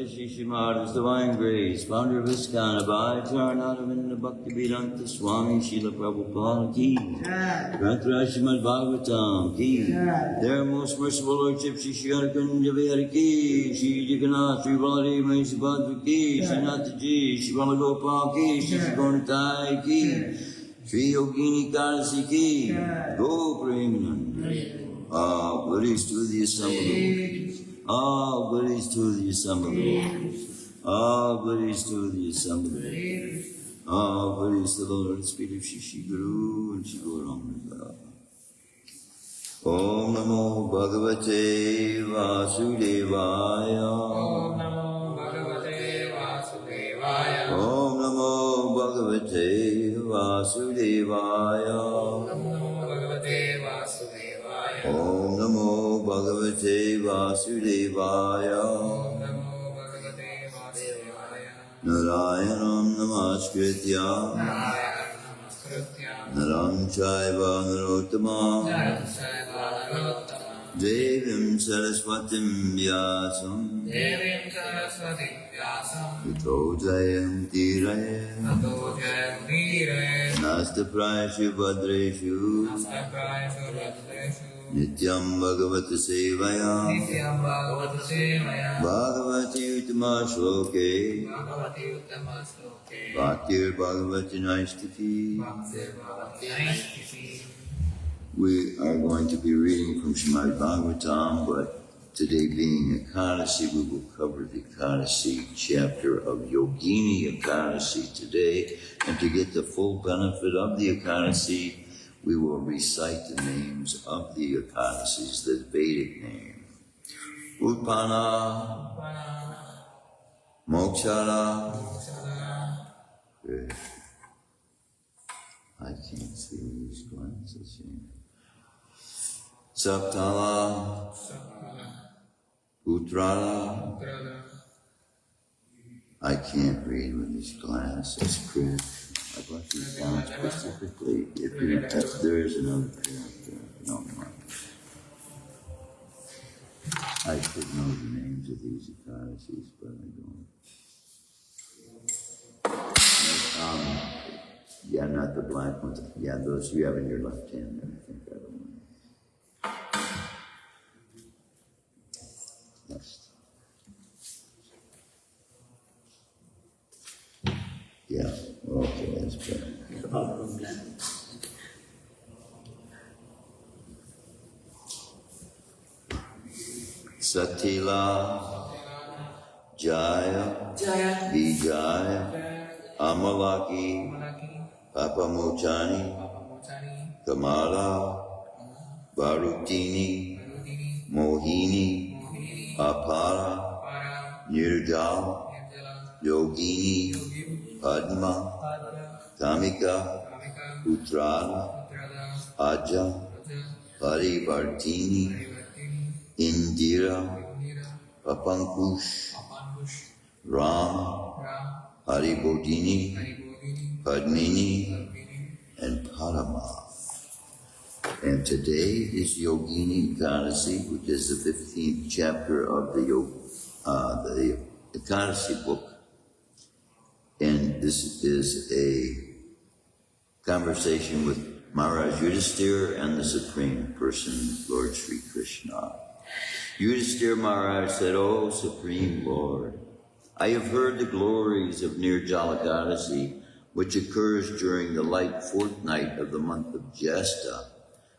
Shishimad, divine grace, founder of ISKCON, abide Charanadavinda Bhaktivedanta Swami Śrīla Prabhupāda ki, Grant Śrīmad-Bhāgavatam ki, their most merciful Lordship Shri Shri ki, Shri Jagannath, Shri Baladev, Shri Subhadra ki, Shri Nathaji, Shri Ramagopal ki, Shri Gornitai ki, Shri Yogini Karasi ki, Go Premanand, all glories to the assembled. All glories to the assembly. All glories to the assembly. All glories to the Lord, Spirit of Shri Guru and Shri Gauranga. Om Namo Bhagavate Vasudevaya. Om Namo Bhagavate Vasudevaya. Om Namo Bhagavate Vasudevaya. Om Namo Bhagavate Vasudevaya. Om Namo Bhagavate Vasudevaya. Om Namo Bhagavate Vasudevaya. Narayanam Namaskritya Naram Chaiva Narottamam Devim Saraswatim Vyasam Vito Jayam Tirayam Nasta Prayashu Bhadreshu Nityam Bhagavata Sevaya Bhagavati Uttama Shloke Bhaktir Bhagavati Naistiki. We are going to be reading from Śrīmad-Bhāgavatam, but today being Ekadasi, we will cover the Ekadasi chapter of Yogini Ekadasi today. And to get the full benefit of the Ekadasi, we will recite the names of the Ekadasis, the Vedic name. Utpana, Mokshara. Good. I can't see these glances here. Saptala, Uttrada. I can't read with these glasses, Chris. I brought these down specifically. If there is another pair up there, no mind. I should know the names of these Ekadasis, but I don't. Yeah, not the black ones. Yeah, those you have in your left hand. I think I don't know. Yes. Yeah, okay, that's better. Satila, Jaya, Vijaya, Amalaki, Papamochani, Kamala, Varutini, Mohini, Apara, Nirjala, Yogini, Padma, Kamika, Uttrada, Aja, Parivartini, Indira, Papankush, Ram, Haribodhini, Padmini, and Padma. And today is Yogini Ekadasi, which is the 15th chapter of the Ekadasi book. And this is a conversation with Maharaj Yudhisthira and the Supreme Person, Lord Sri Krishna. Yudhisthira Maharaj said, "O Supreme Lord, I have heard the glories of Nirjala Ekadasi, which occurs during the light fortnight of the month of Jesta.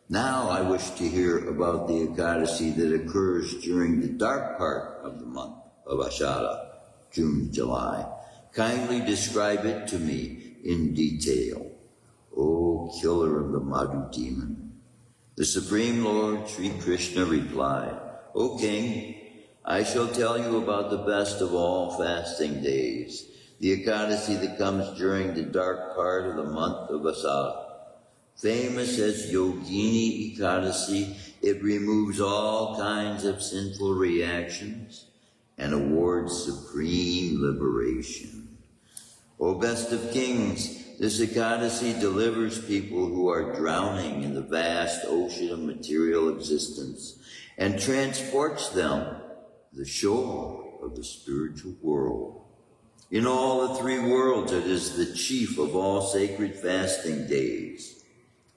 Now I wish to hear about the Ekadasi that occurs during the dark part of the month of Ashada, June, July. Kindly describe it to me in detail, O killer of the Madhu demon." The Supreme Lord Sri Krishna replied, "O King, I shall tell you about the best of all fasting days, the Ekadasi that comes during the dark part of the month of Asada. Famous as Yogini Ekadasi, it removes all kinds of sinful reactions and awards supreme liberation. O best of kings, this Ekadasi delivers people who are drowning in the vast ocean of material existence and transports them to the shore of the spiritual world. In all the three worlds, it is the chief of all sacred fasting days.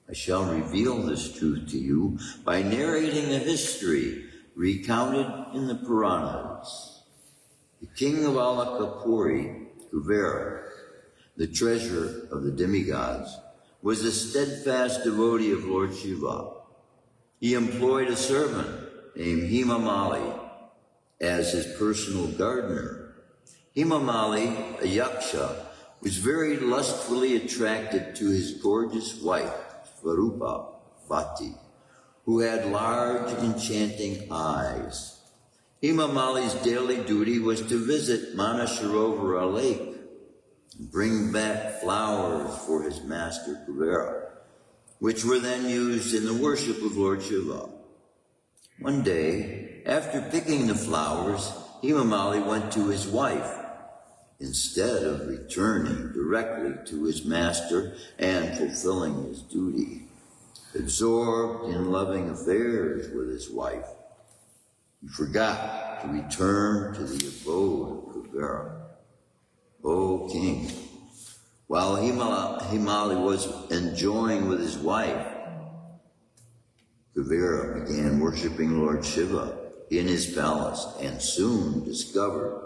I shall reveal this truth to you by narrating a history recounted in the Puranas. The king of Alakapuri, Kuvera, the treasurer of the demigods, was a steadfast devotee of Lord Shiva. He employed a servant named Himamali as his personal gardener. Himamali, a yaksha, was very lustfully attracted to his gorgeous wife, Svarupa Bhati, who had large, enchanting eyes. Himamali's daily duty was to visit Manasharovara Lake and bring back flowers for his master Kuvera, which were then used in the worship of Lord Shiva. One day, after picking the flowers, Himamali went to his wife, instead of returning directly to his master and fulfilling his duty. Absorbed in loving affairs with his wife, he forgot to return to the abode of Kuvera. O king, while Himali was enjoying with his wife, Kuvera began worshiping Lord Shiva in his palace and soon discovered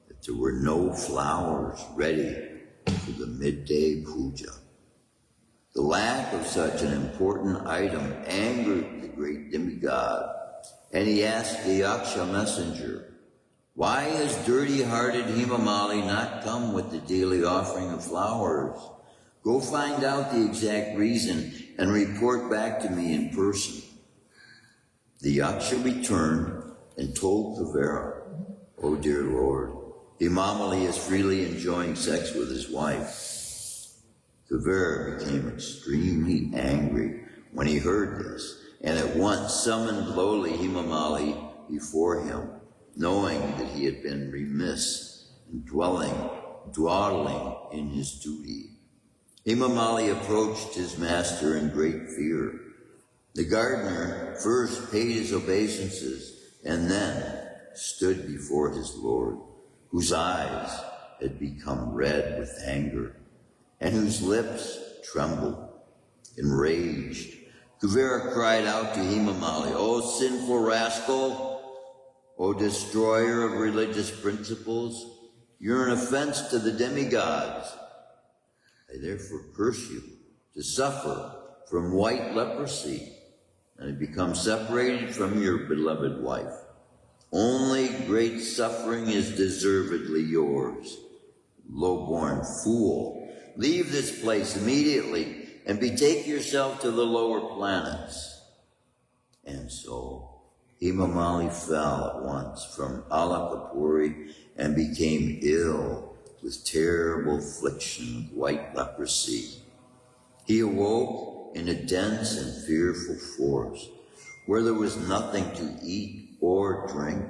that there were no flowers ready for the midday puja. The lack of such an important item angered the great demigod, and he asked the Yaksha messenger, "Why has dirty-hearted Himamali not come with the daily offering of flowers? Go find out the exact reason and report back to me in person." The Yaksha returned and told Kṛṣṇa, "O dear Lord, Himamali is freely enjoying sex with his wife." Kṛṣṇa became extremely angry when he heard this, and at once summoned lowly Himamali before him, knowing that he had been remiss in dawdling in his duty. Himamali approached his master in great fear. The gardener first paid his obeisances and then stood before his Lord, whose eyes had become red with anger and whose lips trembled. Enraged, Kṛṣṇa cried out to Himamali, "O sinful rascal, O destroyer of religious principles, you're an offense to the demigods. I therefore curse you to suffer from white leprosy and become separated from your beloved wife. Only great suffering is deservedly yours. Low-born fool, leave this place immediately and betake yourself to the lower planets." And so Himamali fell at once from Alakapuri and became ill with terrible affliction of white leprosy. He awoke in a dense and fearful forest where there was nothing to eat or drink.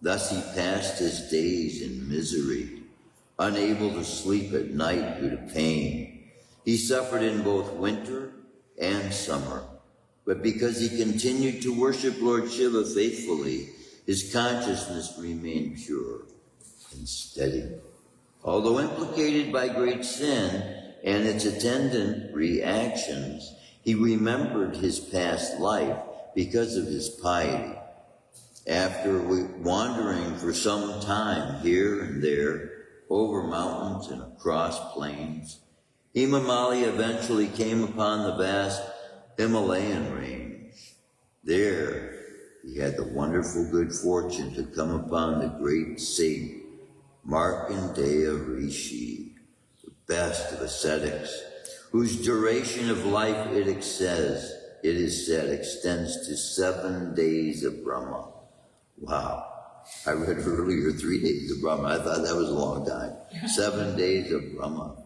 Thus he passed his days in misery, unable to sleep at night due to pain. He suffered in both winter and summer, but because he continued to worship Lord Shiva faithfully, his consciousness remained pure and steady. Although implicated by great sin and its attendant reactions, he remembered his past life because of his piety. After wandering for some time here and there, over mountains and across plains, Himamali eventually came upon the vast Himalayan range. There, he had the wonderful good fortune to come upon the great saint, Markandeya Rishi, the best of ascetics, whose duration of life, it is said, extends to 7 days of Brahma. Wow. I read earlier 3 days of Brahma. I thought that was a long time. 7 days of Brahma.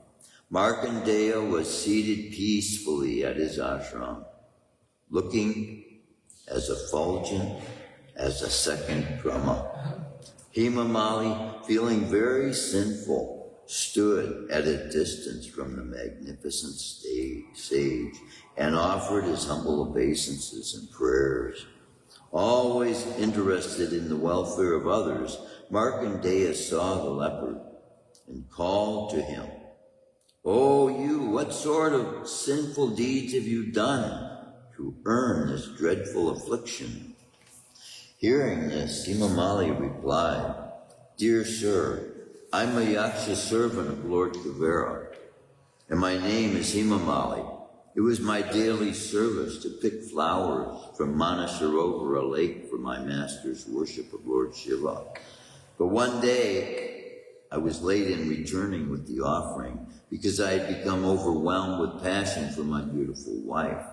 Markandeya was seated peacefully at his ashram, looking as effulgent as a second Brahma. Himamali, feeling very sinful, stood at a distance from the magnificent sage and offered his humble obeisances and prayers. Always interested in the welfare of others, Markandeya saw the leper and called to him, "Oh, you, what sort of sinful deeds have you done to earn this dreadful affliction?" Hearing this, Himamali replied, "Dear sir, I'm a yaksha servant of Lord Kṛṣṇa, and my name is Himamali. It was my daily service to pick flowers from Manasarovara lake for my master's worship of Lord Shiva. But one day, I was late in returning with the offering because I had become overwhelmed with passion for my beautiful wife.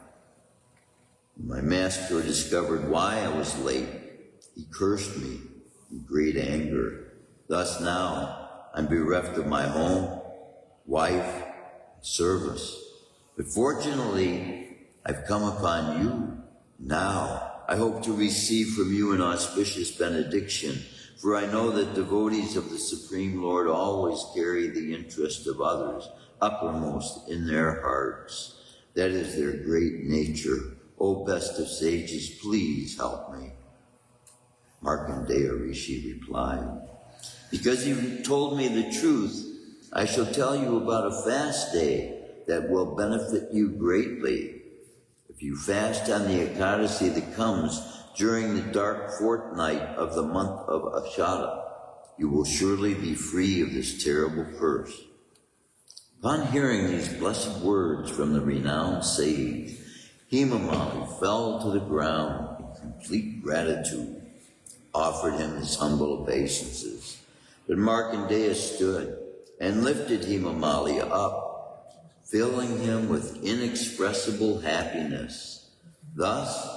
When my master discovered why I was late, he cursed me in great anger. Thus now, I'm bereft of my home, wife, and service. But fortunately, I've come upon you. Now, I hope to receive from you an auspicious benediction, for I know that devotees of the Supreme Lord always carry the interest of others uppermost in their hearts. That is their great nature. O best of sages, please help me." Markandeya Rishi replied, "Because you told me the truth, I shall tell you about a fast day that will benefit you greatly. If you fast on the Ekadasi that comes during the dark fortnight of the month of Ashada, you will surely be free of this terrible curse." Upon hearing these blessed words from the renowned sage, Himamali fell to the ground in complete gratitude, offered him his humble obeisances. But Markandeya stood and lifted Himamali up, filling him with inexpressible happiness. Thus,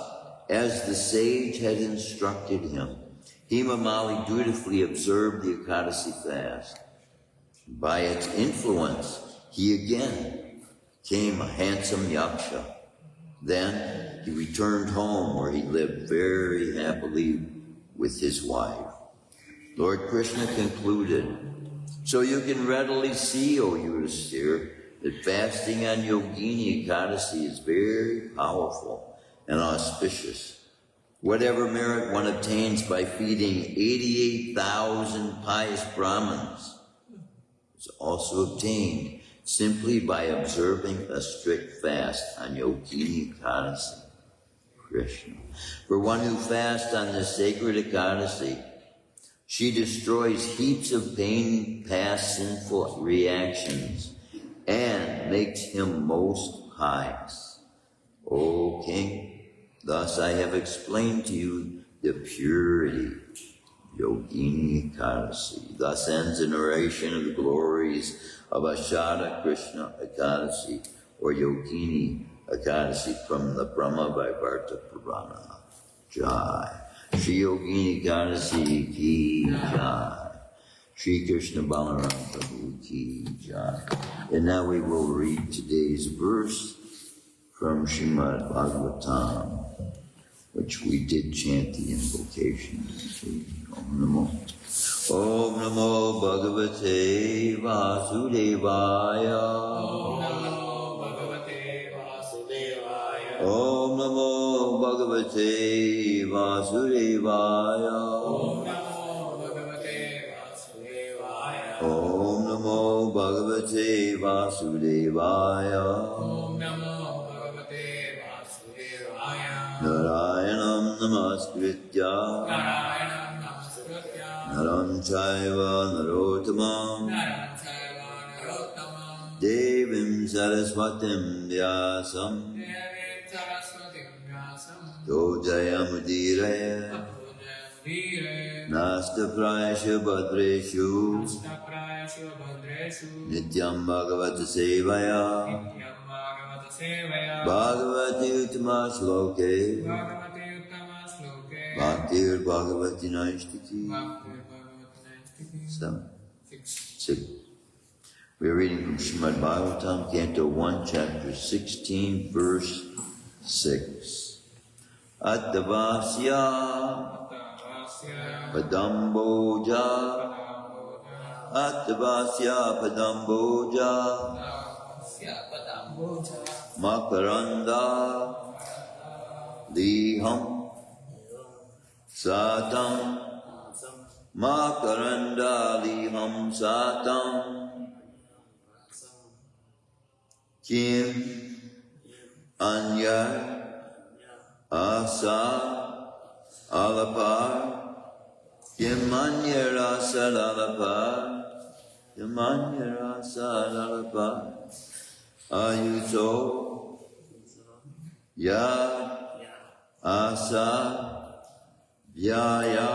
as the sage had instructed him, Hemamali dutifully observed the Ekadasi fast. By its influence, he again became a handsome yaksha. Then he returned home where he lived very happily with his wife. Lord Kṛṣṇa concluded, so you can readily see, O Yudhisthira, that fasting on Yogini Ekadasi is very powerful and auspicious. Whatever merit one obtains by feeding 88,000 pious Brahmins is also obtained simply by observing a strict fast on Yogini Ekadasi. Kṛṣṇa. For one who fasts on this sacred Ekadasi, she destroys heaps of pain, past sinful reactions, and makes him most pious. O King, thus I have explained to you the purity of Yogini Ekadasi. Thus ends the narration of the glories of Ashada Kṛṣṇa-Ekadasi, or Yogini Ekadasi, from the Brahma Vaivarta Purana. Jai. Shri Yogini Ekadasi ki jai. Shri Krishna Balaram Prabhu ki jai. And now we will read today's verse from Śrīmad-Bhāgavatam, which we did chant the invocation. Om Namo Bhagavate Vasudevaya. Om Namo Bhagavate Vasudevaya. Om Namo Bhagavate Vasudevaya. Narayanam Namaskritya Naram Chaiva Narottamam Devim Saraswatim Vyasam Dojayamudire Nasta Prayashu Bhadreshu Nityam Bhagavata Sevaya Bhagavati Uttama Shloke Bhaktir Bhagavati Naishtiki. 6. We are reading from Śrīmad-Bhāgavatam, Canto 1, Chapter 16, Verse 6. Attavasya Padamboja Attavasya Padamboja Makaranda Liham Satam Makaranda Liham Satam Kim Anya Asa Alapar Kim Anya Rasa Alapar Kim Anya Rasa Alapar Ayuso Ya Asa Vyaya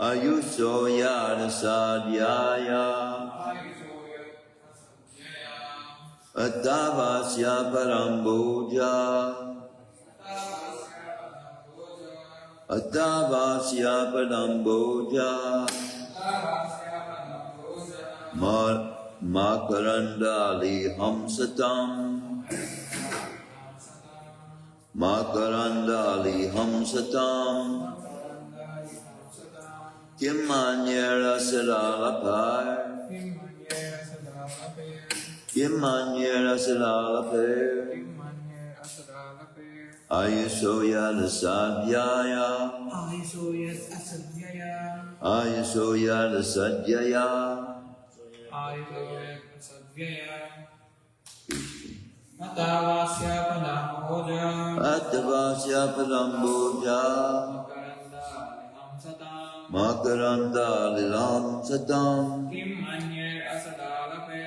Ayuso Ya Rasa Vyaya Attavasya Paramboja Attavasya Paramboja Makaranda Liham Satam Makaranda Liham Satam Kimanyera Saralapar Kimanyera Saralapar Ayusoya Lasadhyaya Ayusoya Lasadhyaya Attavasya Padamboja Attavasya Padamboja Makaranda Lilam Satam Kim Anye Asadalape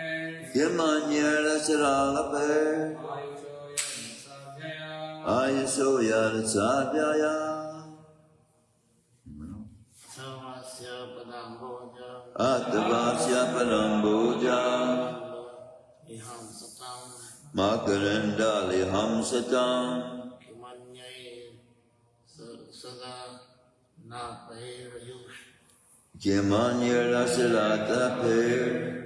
Kim Anya Saralapar Ayusoya Lasadhyaya Attavasya Padamboja Makaranda Liham Satam Kimanya Rasalata Per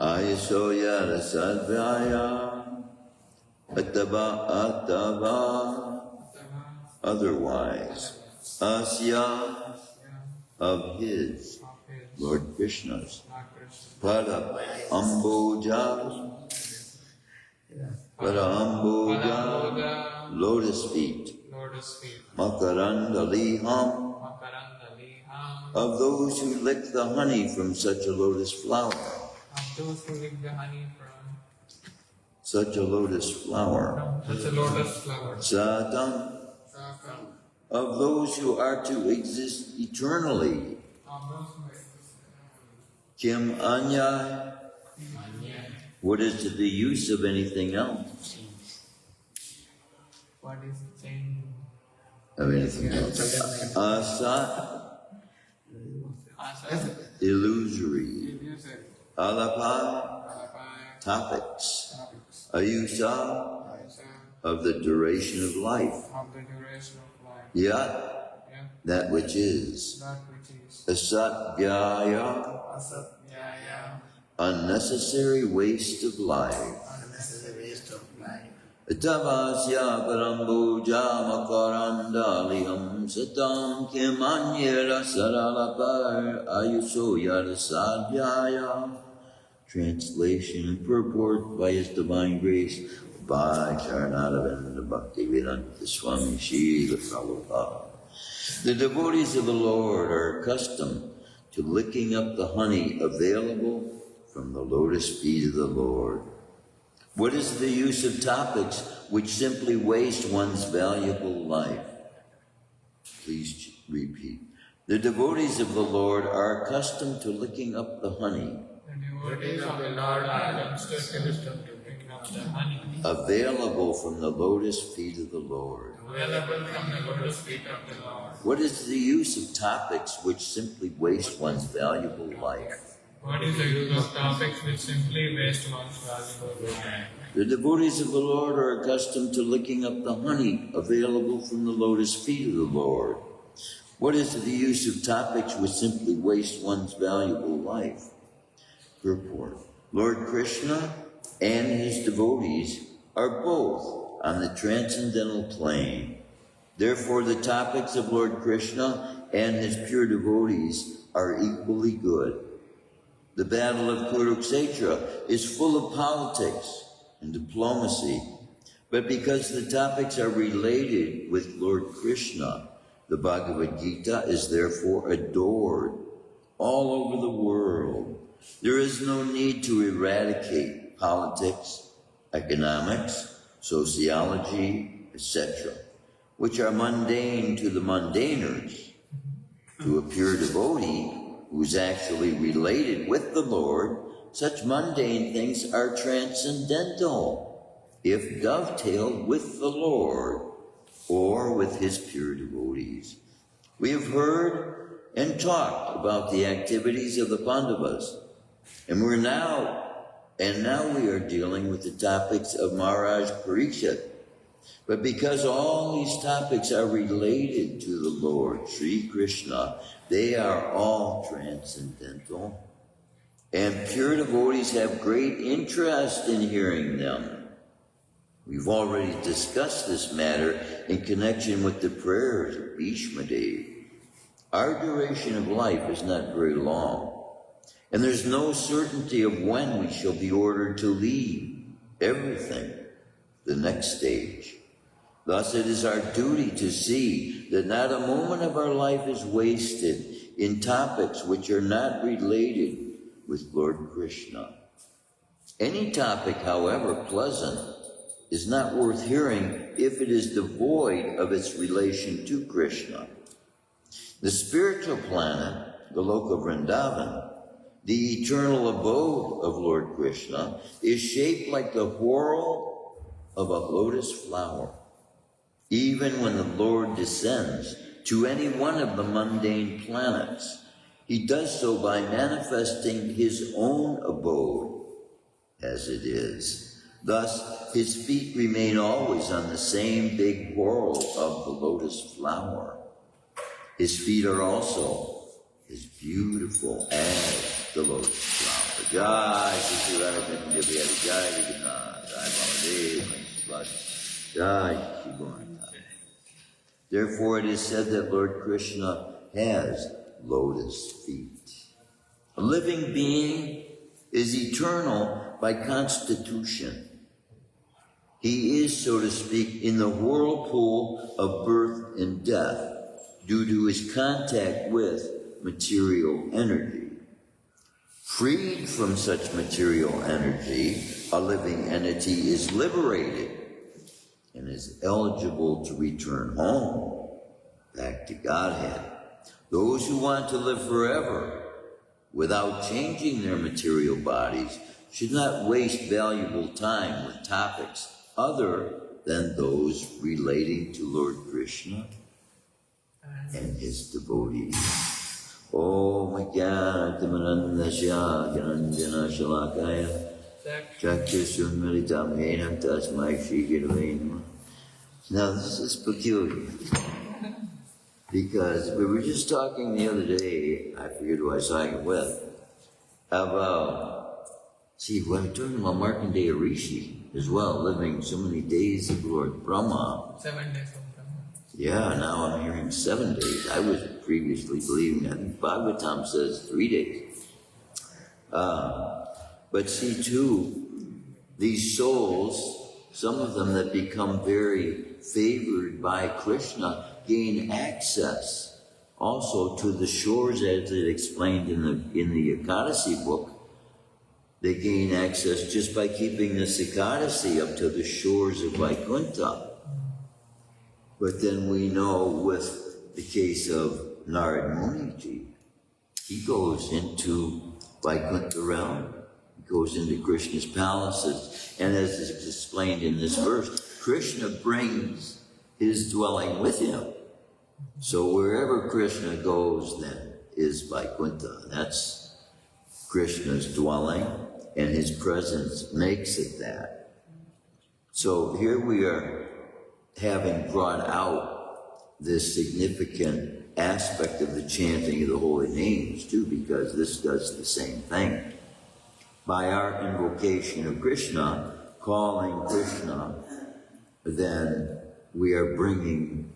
Aisoya Rasadvyaya Atava otherwise Asya of his Lord Krishna's Pada Amboja lotus feet Makaranda Liham of those who lick the honey from such a lotus flower. Such a lotus flower. Sadam. Of those who are to exist eternally. Kim Anya. What is the use of anything else? What is the change? Of anything else? Asat. Illusory. Alapai. Topics. Ayusa. Of the duration of life. Yat. That which is. Asat Vyaya. Unnecessary waste of life. Atavasya parambuja makaranda liham satam kimanyera saralapar ayuso yadasadhyaya. Translation and purport by His Divine Grace by Śrīmad-Bhāgavatam Bhaktivedanta Swami Śrīla Prabhupāda. The devotees of the Lord are accustomed to licking up the honey available from the lotus feet of the Lord. What is the use of topics which simply waste one's valuable life? Please repeat. The devotees of the Lord are accustomed to licking up the honey. The devotees of the Lord are accustomed to licking up the honey available from the lotus feet of the Lord. Available from the lotus feet of the Lord. What is the use of topics which simply waste one's valuable life? What is the use of topics which simply waste one's valuable life? The devotees of the Lord are accustomed to licking up the honey available from the lotus feet of the Lord. What is the use of topics which simply waste one's valuable life? Purport. Lord Kṛṣṇa and his devotees are both on the transcendental plane. Therefore, the topics of Lord Kṛṣṇa and his pure devotees are equally good. The battle of Kurukshetra is full of politics and diplomacy, but because the topics are related with Lord Kṛṣṇa, the Bhagavad Gita is therefore adored all over the world. There is no need to eradicate politics, economics, sociology, etc., which are mundane to the mundaners. To a pure devotee who is actually related with the Lord, such mundane things are transcendental if dovetailed with the Lord or with his pure devotees. We have heard and talked about the activities of the Pandavas, and now we are dealing with the topics of Maharaj Parikshit. But because all these topics are related to the Lord, Sri Krishna, they are all transcendental, and pure devotees have great interest in hearing them. We've already discussed this matter in connection with the prayers of Bhishma Dev. Our duration of life is not very long, and there's no certainty of when we shall be ordered to leave everything, the next stage. Thus, it is our duty to see that not a moment of our life is wasted in topics which are not related with Lord Kṛṣṇa. Any topic, however pleasant, is not worth hearing if it is devoid of its relation to Kṛṣṇa. The spiritual planet, the Loka Vrindavan, the eternal abode of Lord Kṛṣṇa, is shaped like the whorl of a lotus flower. Even when the Lord descends to any one of the mundane planets, he does so by manifesting his own abode as it is. Thus, his feet remain always on the same big whorl of the lotus flower. His feet are also as beautiful as the lotus flower. Jai Shri Radha Jai Jai Shri Gauranga. Therefore, it is said that Lord Kṛṣṇa has lotus feet. A living being is eternal by constitution. He is, so to speak, in the whirlpool of birth and death due to his contact with material energy. Freed from such material energy, a living entity is liberated and is eligible to return home, back to Godhead. Those who want to live forever without changing their material bodies should not waste valuable time with topics other than those relating to Lord Kṛṣṇa and his devotees. Om Jnanamanandasya Jnanjana Shalakaya Chakshurmilitam Yenam Tasmai Shri Gurave Namah. Now this is peculiar, because we were just talking the other day, I forget who I was talking with, about, we're talking about Markandeya Rishi as well, living so many days of Lord Brahma. 7 days of Brahma. Yeah, now I'm hearing 7 days. I was previously believing, I think Bhagavatam says 3 days. But see too, these souls, some of them that become very favored by Kṛṣṇa, gain access also to the shores, as it explained in the Ekanta book. They gain access just by keeping this Ekanta up to the shores of Vaikuntha. But then we know with the case of Narad Muniji, he goes into Vaikuntha realm, he goes into Krishna's palaces, and as is explained in this verse, Kṛṣṇa brings his dwelling with him. So wherever Kṛṣṇa goes then is Vaikuntha. That's Kṛṣṇa's dwelling, and his presence makes it that. So here we are having brought out this significant aspect of the chanting of the holy names too, because this does the same thing. By our invocation of Kṛṣṇa, calling Kṛṣṇa, then we are bringing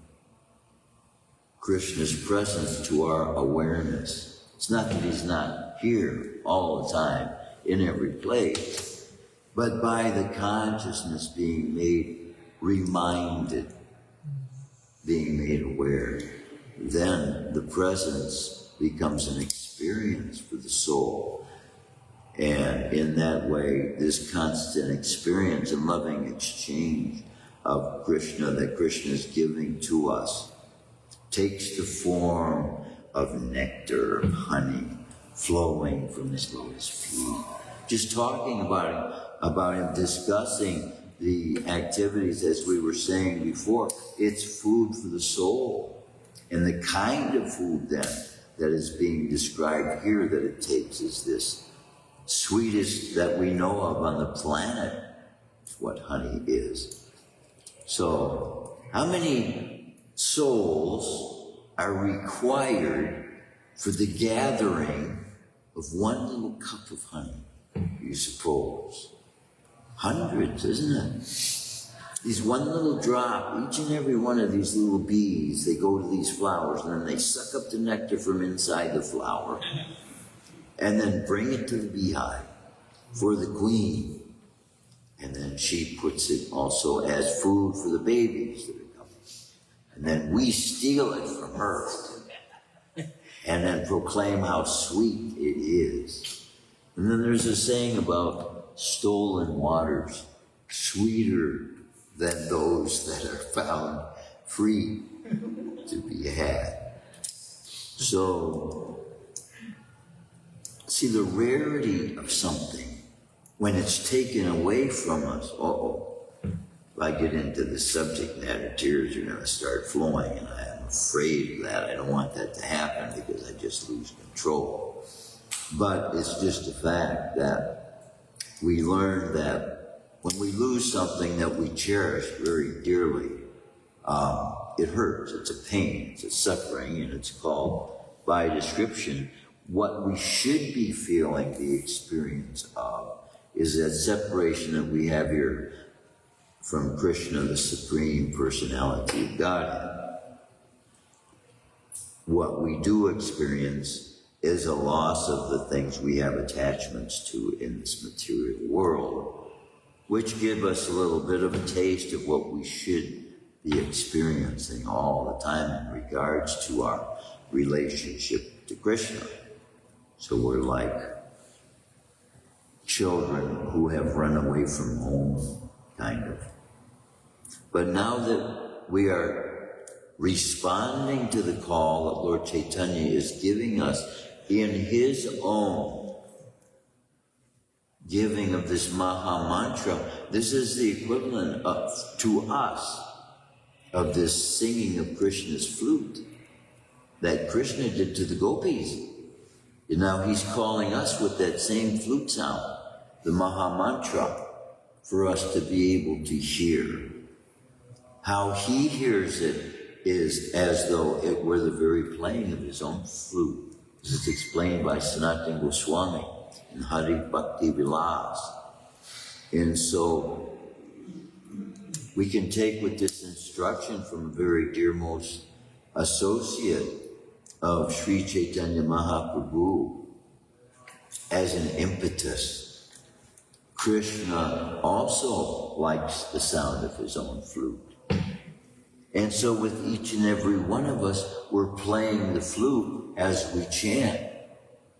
Kṛṣṇa's presence to our awareness. It's not that he's not here all the time, in every place, but by the consciousness being made reminded, being made aware, then the presence becomes an experience for the soul. And in that way, this constant experience and loving exchange of Kṛṣṇa that Kṛṣṇa is giving to us takes the form of nectar, of honey, flowing from his lotus feet. Just talking about him, discussing the activities, as we were saying before, it's food for the soul. And the kind of food then that is being described here that it takes is this sweetest that we know of on the planet, what honey is. So, how many souls are required for the gathering of one little cup of honey, you suppose? Hundreds, isn't it? These one little drop, each and every one of these little bees, they go to these flowers and then they suck up the nectar from inside the flower and then bring it to the beehive for the queen. And then she puts it also as food for the babies that are coming. And then we steal it from her and then proclaim how sweet it is. And then there's a saying about stolen waters, sweeter than those that are found free to be had. So, see the rarity of something when it's taken away from us. If I get into the subject matter, tears are going to start flowing, and I'm afraid of that. I don't want that to happen because I just lose control. But it's just a fact that we learn that when we lose something that we cherish very dearly, it hurts, it's a pain, it's a suffering, and it's called, by description, what we should be feeling the experience of is that separation that we have here from Kṛṣṇa, the Supreme Personality of Godhead. What we do experience is a loss of the things we have attachments to in this material world, which give us a little bit of a taste of what we should be experiencing all the time in regards to our relationship to Kṛṣṇa. So we're like children who have run away from home, kind of. But now that we are responding to the call that Lord Chaitanya is giving us in his own giving of this Maha Mantra, this is the equivalent of, to us, of this singing of Krishna's flute that Kṛṣṇa did to the gopis. And now he's calling us with that same flute sound, the Maha Mantra, for us to be able to hear. How he hears it is as though it were the very playing of his own flute. This is explained by Sanatana Goswami in Hari Bhakti Vilas. And so we can take with this instruction from a very dearmost associate of Sri Chaitanya Mahaprabhu as an impetus. Kṛṣṇa also likes the sound of his own flute. And so with each and every one of us, we're playing the flute as we chant,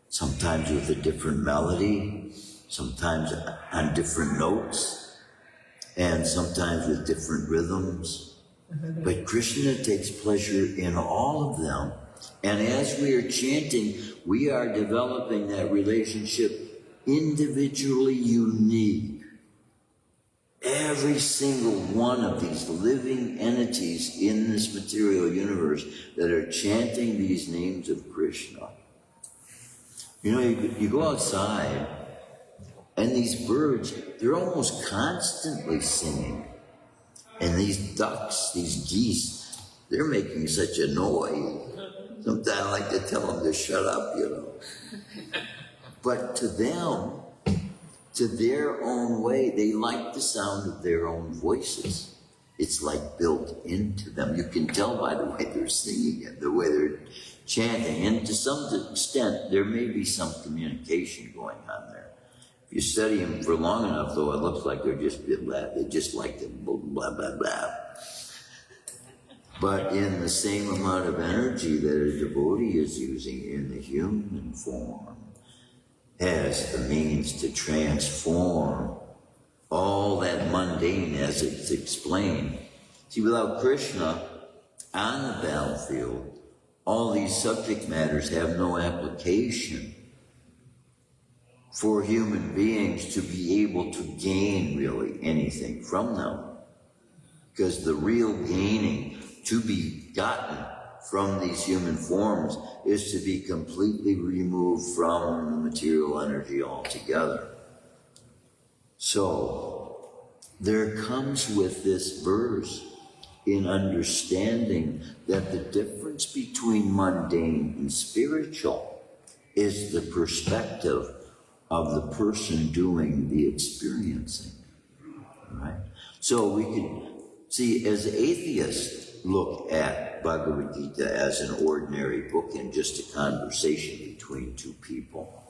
sometimes with a different melody, sometimes on different notes, and sometimes with different rhythms. But Kṛṣṇa takes pleasure in all of them. And as we are chanting, we are developing that relationship individually unique. Every single one of these living entities in this material universe that are chanting these names of Kṛṣṇa. You know, you go outside, and these birds, they're almost constantly singing. And these ducks, these geese, they're making such a noise. Sometimes I like to tell them to shut up, you know. But to them, to their own way, they like the sound of their own voices. It's like built into them. You can tell by the way they're singing it, the way they're chanting. And to some extent, there may be some communication going on there. If you study them for long enough, though, it looks like they're just blah. They just like to blah, blah, blah. But in the same amount of energy that a devotee is using in the human form, as the means to transform all that mundane as it's explained. See, without Kṛṣṇa on the battlefield, all these subject matters have no application for human beings to be able to gain really anything from them. Because the real gaining to be gotten from these human forms is to be completely removed from the material energy altogether. So, there comes with this verse in understanding that the difference between mundane and spiritual is the perspective of the person doing the experiencing. Right? So we can see, as atheists, look at Bhagavad Gita as an ordinary book and just a conversation between two people.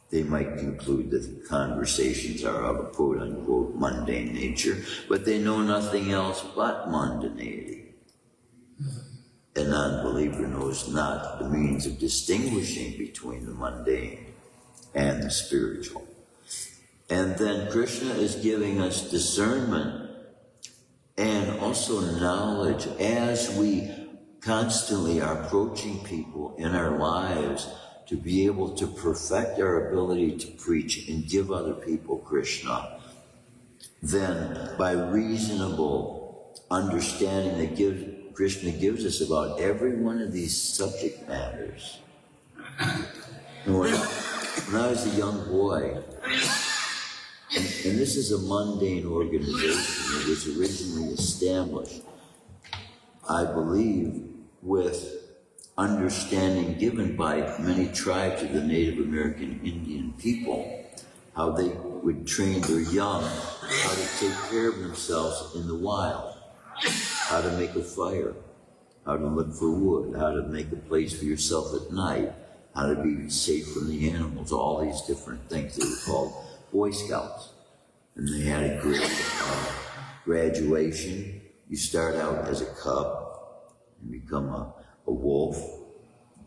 They might conclude that the conversations are of a quote-unquote mundane nature, but they know nothing else but mundanity. A non-believer knows not the means of distinguishing between the mundane and the spiritual. And then Kṛṣṇa is giving us discernment and also knowledge as we constantly are approaching people in our lives to be able to perfect our ability to preach and give other people Kṛṣṇa. Then, by reasonable understanding that Kṛṣṇa gives us about every one of these subject matters. When I was a young boy, And this is a mundane organization. It was originally established, I believe, with understanding given by many tribes of the Native American Indian people, how they would train their young how to take care of themselves in the wild, how to make a fire, how to look for wood, how to make a place for yourself at night, how to be safe from the animals, all these different things. They were called Boy Scouts. And they had a great graduation. You start out as a cub, and become a wolf,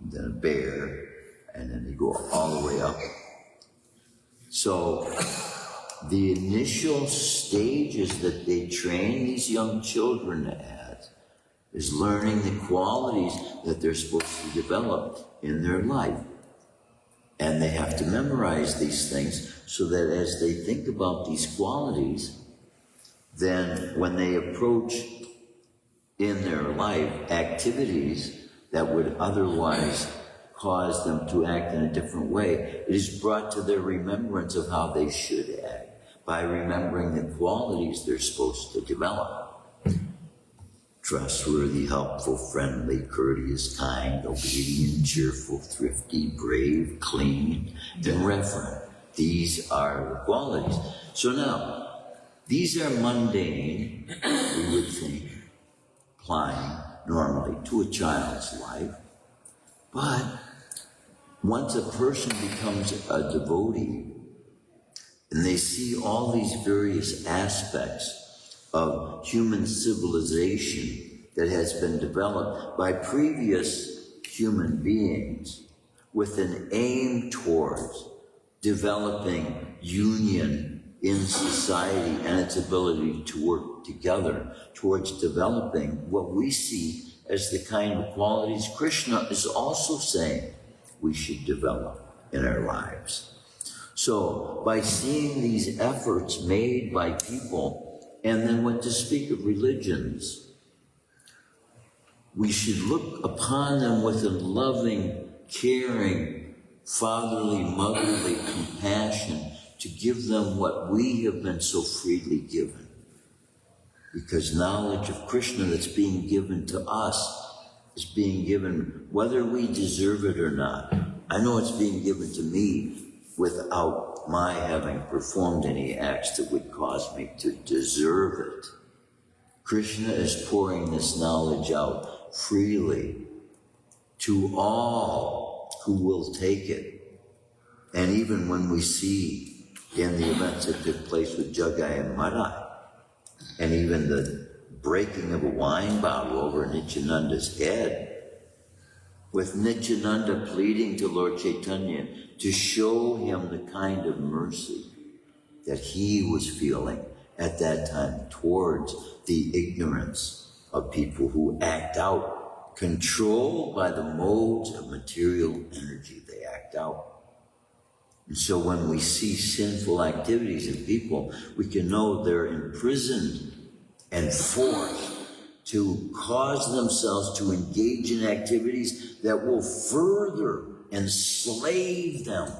and then a bear, and then you go all the way up. So the initial stages that they train these young children at is learning the qualities that they're supposed to develop in their life. And they have to memorize these things so that as they think about these qualities, then when they approach in their life activities that would otherwise cause them to act in a different way, it is brought to their remembrance of how they should act by remembering the qualities they're supposed to develop. Trustworthy, helpful, friendly, courteous, kind, obedient, cheerful, thrifty, brave, clean, and reverent. These are the qualities. So now, these are mundane, we would think, applying normally to a child's life. But once a person becomes a devotee, and they see all these various aspects of human civilization that has been developed by previous human beings with an aim towards developing union in society and its ability to work together towards developing what we see as the kind of qualities Kṛṣṇa is also saying we should develop in our lives. So by seeing these efforts made by people, and then what to speak of religions, we should look upon them with a loving, caring, fatherly, motherly compassion to give them what we have been so freely given. Because knowledge of Kṛṣṇa that's being given to us is being given whether we deserve it or not. I know it's being given to me without my having performed any acts that would cause me to deserve it. Kṛṣṇa is pouring this knowledge out freely to all who will take it. And even when we see in the events that took place with Jagai and Madai, and even the breaking of a wine bottle over Nityananda's head, with Nityananda pleading to Lord Chaitanya to show him the kind of mercy that he was feeling at that time towards the ignorance of people who act out, controlled by the modes of material energy they act out. And so when we see sinful activities in people, we can know they're imprisoned and forced to cause themselves to engage in activities that will further enslave them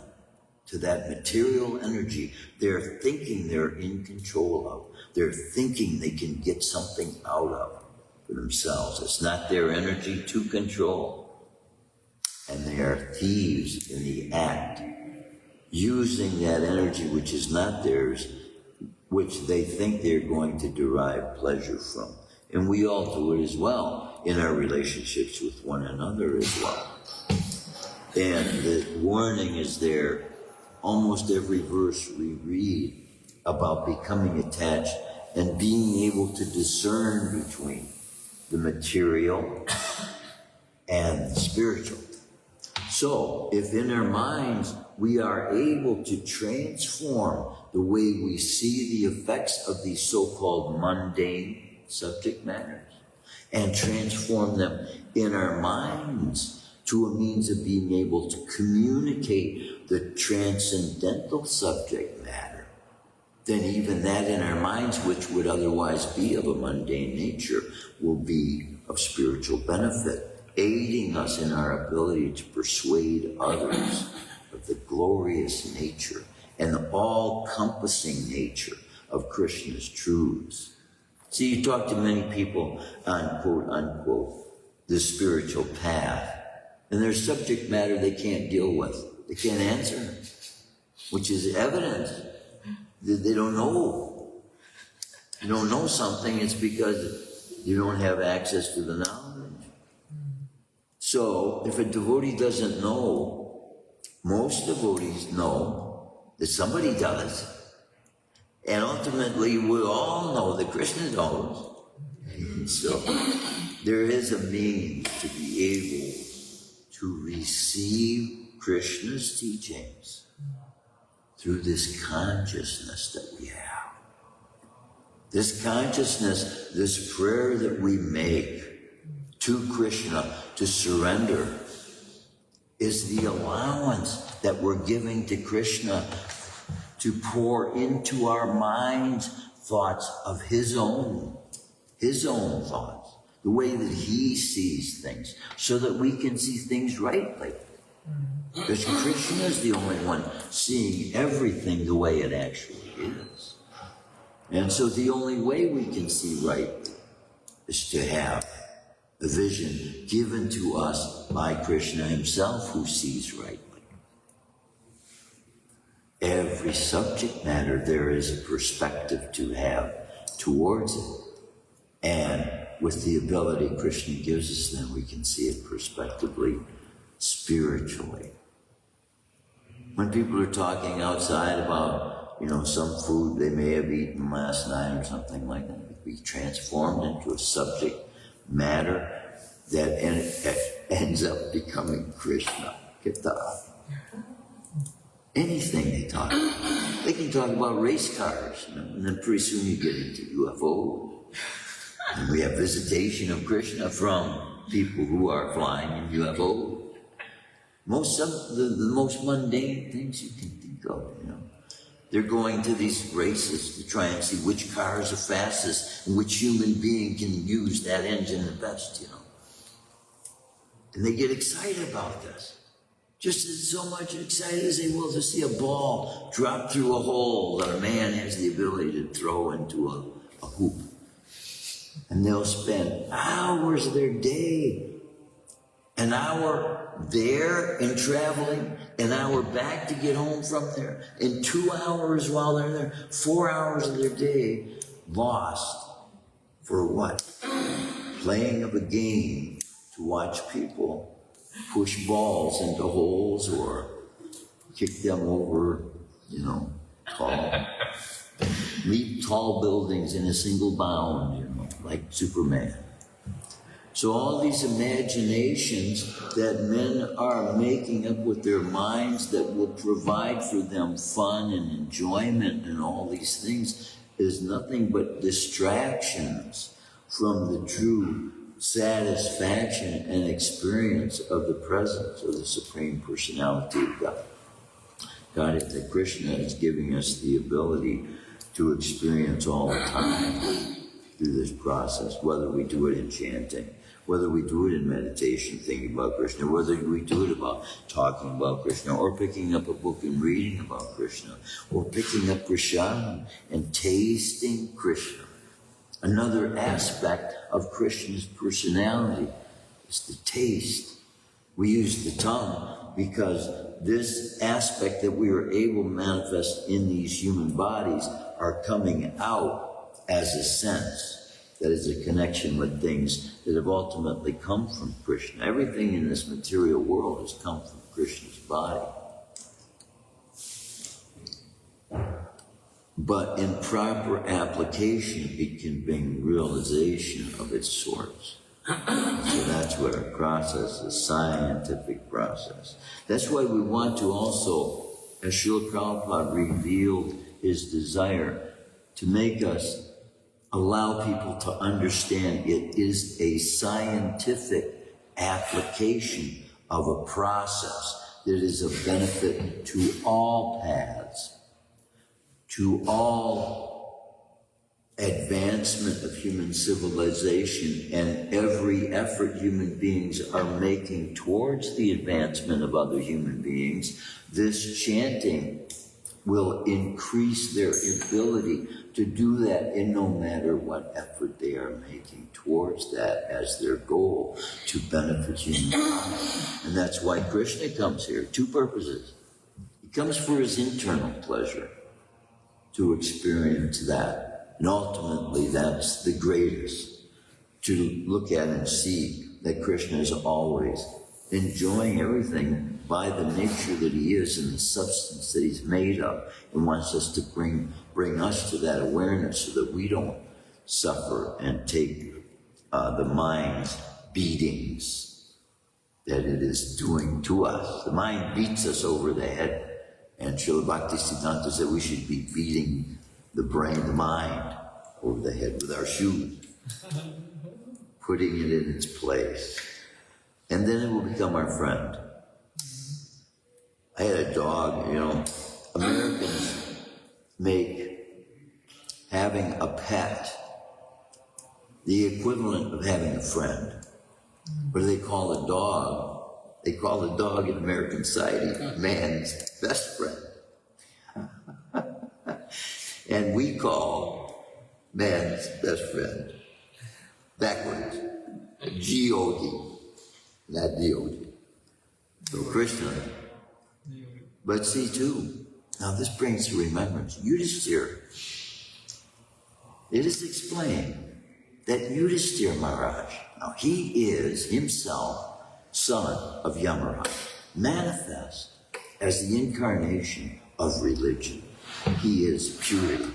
to that material energy they're thinking they're in control of. They're thinking they can get something out of for themselves. It's not their energy to control. And they are thieves in the act, using that energy which is not theirs, which they think they're going to derive pleasure from. And we all do it as well in our relationships with one another as well. And the warning is there, almost every verse we read about becoming attached and being able to discern between the material and the spiritual. So, if in our minds we are able to transform the way we see the effects of these so-called mundane subject matters and transform them in our minds to a means of being able to communicate the transcendental subject matter, then even that in our minds, which would otherwise be of a mundane nature, will be of spiritual benefit, aiding us in our ability to persuade others of the glorious nature and the all-encompassing nature of Krishna's truths. See, you talk to many people on quote-unquote the spiritual path, and there's subject matter they can't deal with. They can't answer, which is evidence that they don't know. You don't know something, it's because you don't have access to the knowledge. So, if a devotee doesn't know, most devotees know that somebody does. And ultimately, we all know that Krishna knows. So, there is a means to be able to receive Krishna's teachings through this consciousness that we have. This consciousness, this prayer that we make to Krishna to surrender, is the allowance that we're giving to Krishna to pour into our minds thoughts of his own thoughts, the way that he sees things, so that we can see things rightly. Because Krishna is the only one seeing everything the way it actually is. And so the only way we can see rightly is to have a vision given to us by Krishna himself, who sees rightly. Every subject matter, there is a perspective to have towards it. And with the ability Krishna gives us, then we can see it prospectively, spiritually. When people are talking outside about, some food they may have eaten last night or something like that, it be transformed into a subject matter that ends up becoming Kṛṣṇa-kathā. Anything they talk about. They can talk about race cars, and then pretty soon you get into UFOs. And we have visitation of Krishna from people who are flying in UFOs. The most mundane things you can think of, They're going to these races to try and see which car is the fastest and which human being can use that engine the best, And they get excited about this. Just as so much excited as they will to see a ball drop through a hole that a man has the ability to throw into a hoop. And they'll spend hours of their day, an hour there and traveling, an hour back to get home from there, and 2 hours while they're there, 4 hours of their day lost for what? Playing of a game to watch people push balls into holes or kick them over, leap tall buildings in a single bound, like Superman. So all these imaginations that men are making up with their minds that will provide for them fun and enjoyment and all these things is nothing but distractions from the true satisfaction and experience of the presence of the Supreme Personality of God. God, that Krishna is giving us the ability to experience all the time through this process, whether we do it in chanting, whether we do it in meditation, thinking about Krishna, whether we do it about talking about Krishna, or picking up a book and reading about Krishna, or picking up prasad and tasting Krishna. Another aspect of Krishna's personality is the taste. We use the tongue because this aspect that we are able to manifest in these human bodies are coming out as a sense. That is a connection with things that have ultimately come from Krishna. Everything in this material world has come from Krishna's body. But in proper application, it can bring realization of its source. So that's what our process is, scientific process. That's why we want to also, as Śrīla Prabhupāda revealed his desire to make us allow people to understand it is a scientific application of a process that is of benefit to all paths, to all advancement of human civilization, and every effort human beings are making towards the advancement of other human beings. This chanting will increase their ability to do that in no matter what effort they are making towards that as their goal to benefit humankind. And that's why Kṛṣṇa comes here, two purposes. He comes for his internal pleasure, to experience that. And ultimately, that's the greatest, to look at and see that Kṛṣṇa is always enjoying everything by the nature that he is and the substance that he's made of, and wants us to bring us to that awareness so that we don't suffer and take the mind's beatings that it is doing to us. The mind beats us over the head, and Śrīla Bhaktisiddhanta said we should be beating the brain, the mind, over the head with our shoes, putting it in its place. And then it will become our friend. I had a dog, you know, Americans make having a pet the equivalent of having a friend. What do they call a dog? They call a dog in American society man's best friend. And we call man's best friend backwards, G-O-D, not D-O-D. So Kṛṣṇa. But see too, now this brings to remembrance, Yudhisthira. It is explained that Yudhisthira Maharaj, now he is himself son of Yamaraj, manifest as the incarnation of religion. He is purity.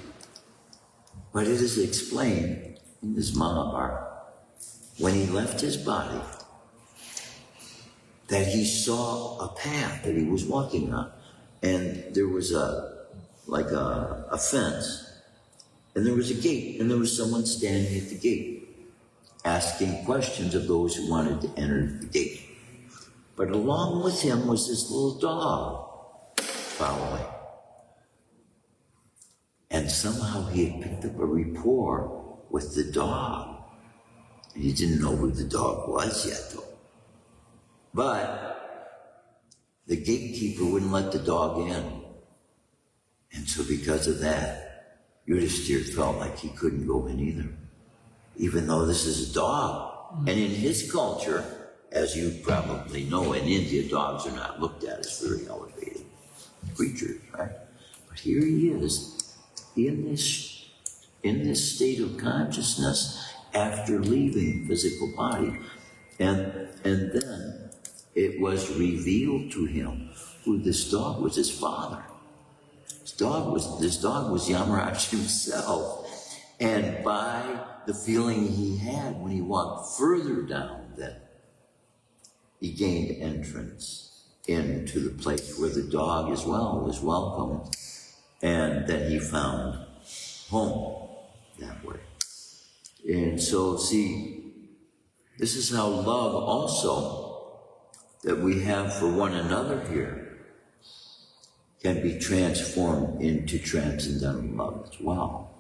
But it is explained in this Mahabharata, when he left his body, that he saw a path that he was walking on, and there was a fence, and there was a gate, and there was someone standing at the gate, asking questions of those who wanted to enter the gate. But along with him was this little dog following. And somehow he had picked up a rapport with the dog. And he didn't know who the dog was yet, though. But the gatekeeper wouldn't let the dog in. And so because of that, Yudhisthira felt like he couldn't go in either, even though this is a dog. And in his culture, as you probably know, in India, dogs are not looked at as very elevated creatures, right? But here he is, in this state of consciousness after leaving physical body. And then it was revealed to him who this dog was, his father. This dog was Yamaraj himself. And by the feeling he had when he walked further down, then he gained entrance into the place where the dog as well was welcome. And then he found home that way. And so, see, this is how love also that we have for one another here can be transformed into transcendental love as well.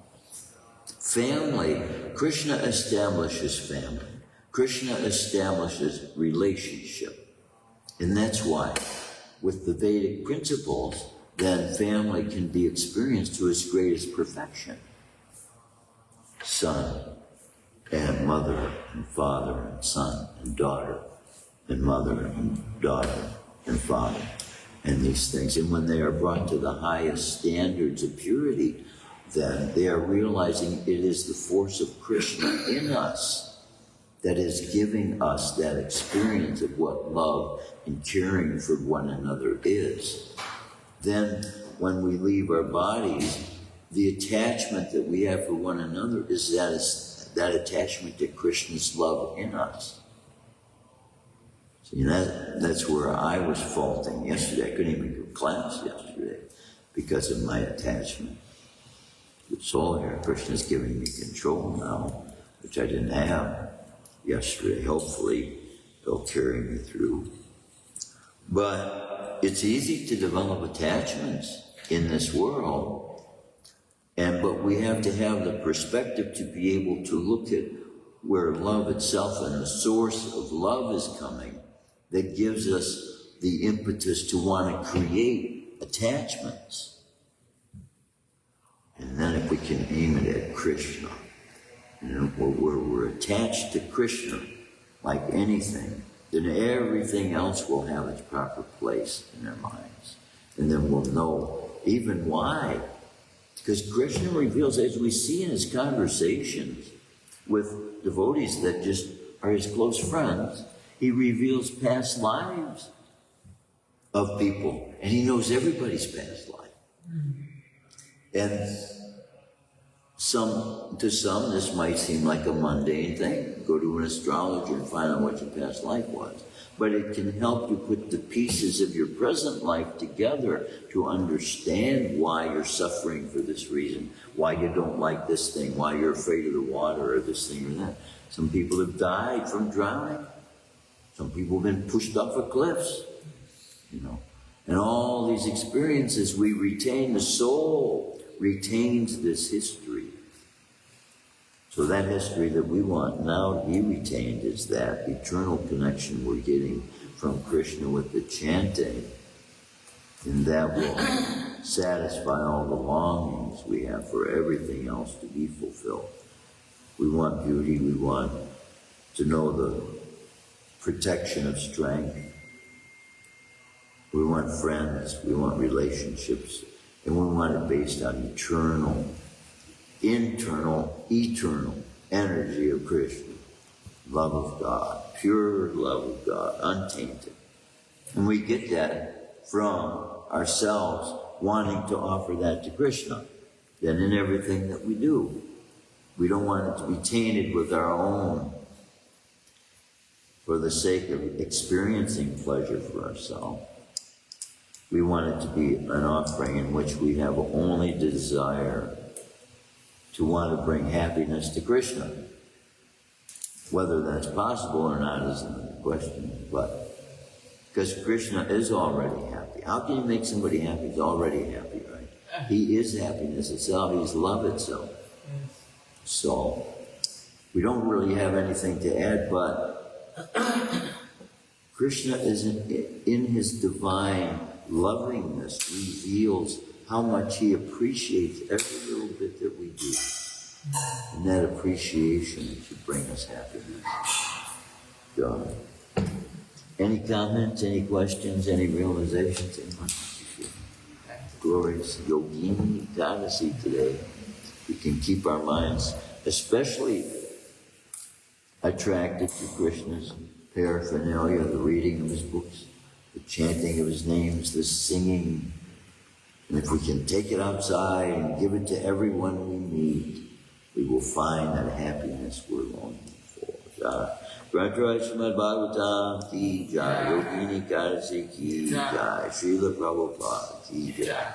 Family, Kṛṣṇa establishes family. Kṛṣṇa establishes relationship. And that's why, with the Vedic principles, then family can be experienced to its greatest perfection. Son and mother and father and son and daughter and mother and daughter and father and these things. And when they are brought to the highest standards of purity, then they are realizing it is the force of Kṛṣṇa in us that is giving us that experience of what love and caring for one another is. Then when we leave our bodies, the attachment that we have for one another is that attachment to Kṛṣṇa's love in us. See, that's where I was faulting yesterday. I couldn't even go to class yesterday because of my attachment to the soul here. Kṛṣṇa's giving me control now, which I didn't have yesterday. Hopefully, it'll carry me through. But it's easy to develop attachments in this world, but we have to have the perspective to be able to look at where love itself and the source of love is coming, that gives us the impetus to want to create attachments And then if we can aim it at Kṛṣṇa, where we're attached to Kṛṣṇa, like anything, then everything else will have its proper place in our minds. And then we'll know even why. Because Kṛṣṇa reveals, as we see in his conversations with devotees that just are his close friends, he reveals past lives of people. And he knows everybody's past life. And to some, this might seem like a mundane thing. Go to an astrologer and find out what your past life was. But it can help you put the pieces of your present life together to understand why you're suffering for this reason, why you don't like this thing, why you're afraid of the water or this thing or that. Some people have died from drowning. Some people have been pushed off of cliffs, And all these experiences we retain, the soul retains this history. So that history that we want now to be retained is that eternal connection we're getting from Kṛṣṇa with the chanting. And that will satisfy all the longings we have for everything else to be fulfilled. We want beauty, we want to know the protection of strength. We want friends, we want relationships, and we want it based on eternal, eternal energy of Kṛṣṇa, love of God, pure love of God, untainted. And we get that from ourselves wanting to offer that to Kṛṣṇa. Then in everything that we do, we don't want it to be tainted with our own for the sake of experiencing pleasure for ourselves. We want it to be an offering in which we have only desire to want to bring happiness to Kṛṣṇa. Whether that's possible or not is another question, but because Kṛṣṇa is already happy. How can you make somebody happy? He's already happy, right? He is happiness itself. He's love itself. So we don't really have anything to add, but Kṛṣṇa is in his divine lovingness reveals how much he appreciates every little bit that we do. And that appreciation should bring us happiness. God. Any comments, any questions, any realizations? Glorious Yogini Ekadasi today. We can keep our minds especially attracted to Kṛṣṇa's paraphernalia, the reading of his books, the chanting of his names, the singing. And if we can take it outside and give it to everyone we meet, we will find that happiness we're longing for. Śrīmad-Bhāgavatam ki jai, Yogini Ekadasi ki jai, Śrīla Prabhupāda ki jai.